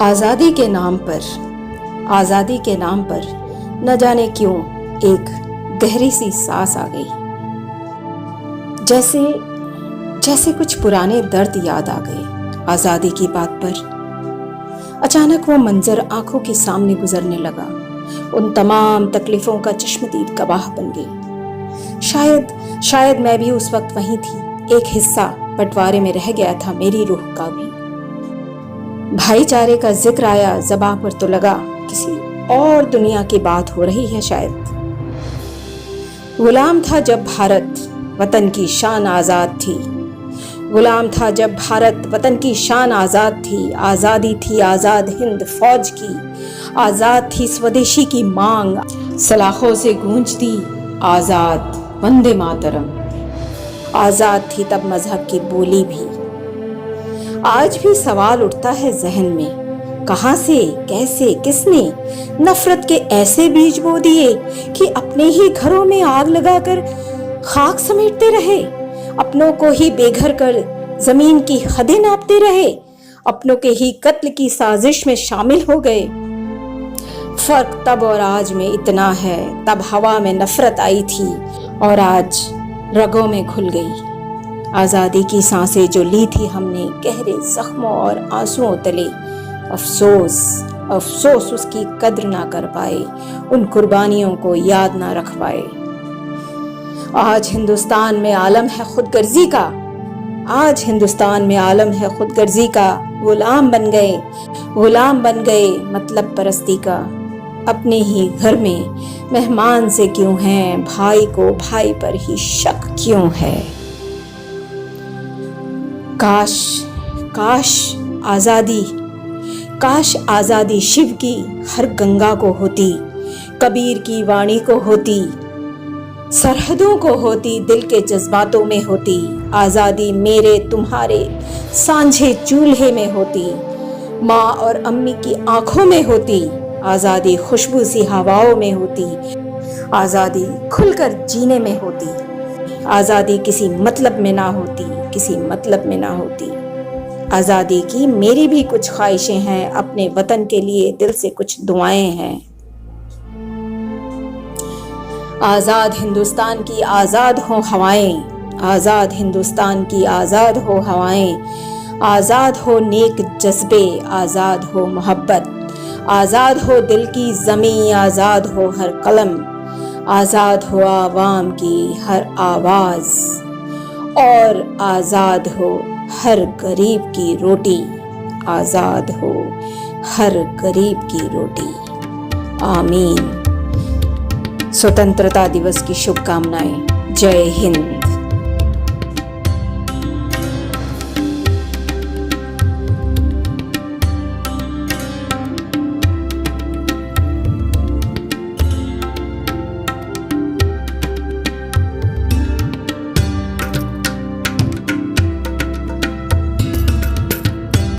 आज़ादी के नाम पर, आज़ादी के नाम पर न जाने क्यों एक गहरी सी सांस आ गई। जैसे कुछ पुराने दर्द याद आ गए। आज़ादी की बात पर अचानक वो मंजर आंखों के सामने गुजरने लगा। उन तमाम तकलीफों का चश्मदीद गवाह बन गई। शायद मैं भी उस वक्त वहीं थी। एक हिस्सा बंटवारे में रह गया था मेरी रूह का भी। भाईचारे का जिक्र आया ज़बां पर तो लगा किसी और दुनिया की बात हो रही है शायद। गुलाम था जब भारत वतन की शान आज़ाद थी। गुलाम था जब भारत वतन की शान आज़ाद थी। आज़ादी थी आज़ाद हिंद फौज की। आज़ाद थी स्वदेशी की मांग। सलाखों से गूंजती आज़ाद वंदे मातरम। आज़ाद थी तब मजहब की बोली भी। आज भी सवाल उठता है जहन में, कहां से, कैसे, किसने नफरत के ऐसे बीज बो दिए कि अपने ही घरों में आग लगाकर खाक समेटते रहे। अपनों को ही बेघर कर जमीन की हदें नापते रहे। अपनों के ही कत्ल की साजिश में शामिल हो गए। फर्क तब और आज में इतना है, तब हवा में नफरत आई थी और आज रगों में घुल गई। आज़ादी की सांसें जो ली थी हमने गहरे जख्मों और आंसुओं तले, अफसोस उसकी कद्र ना कर पाए, उन कुर्बानियों को याद ना रख पाए। आज हिंदुस्तान में आलम है खुदगर्जी का। आज हिंदुस्तान में आलम है खुदगर्जी का। गुलाम बन गए मतलब परस्ती का। अपने ही घर में मेहमान से क्यों हैं, भाई को भाई पर ही शक क्यों है। काश आज़ादी शिव की हर गंगा को होती, कबीर की वाणी को होती, सरहदों को होती, दिल के जज्बातों में होती। आज़ादी मेरे तुम्हारे सांझे चूल्हे में होती, माँ और अम्मी की आंखों में होती। आज़ादी खुशबू सी हवाओं में होती। आज़ादी खुलकर जीने में होती। आज़ादी किसी मतलब में ना होती, किसी मतलब में ना होती। आज़ादी की मेरी भी कुछ ख्वाहिशें हैं, अपने वतन के लिए दिल से कुछ दुआएं हैं। आज़ाद हिंदुस्तान की आज़ाद हो हवाएं। आज़ाद हिंदुस्तान की आज़ाद हो हवाएं। आज़ाद हो नेक जज्बे, आज़ाद हो मोहब्बत। आज़ाद हो दिल की ज़मीं, आज़ाद हो हर कलम। आज़ाद हो आवाम की हर आवाज़ और आज़ाद हो हर गरीब की रोटी। आज़ाद हो हर गरीब की रोटी। आमीन। स्वतंत्रता दिवस की शुभकामनाएं। जय हिंद।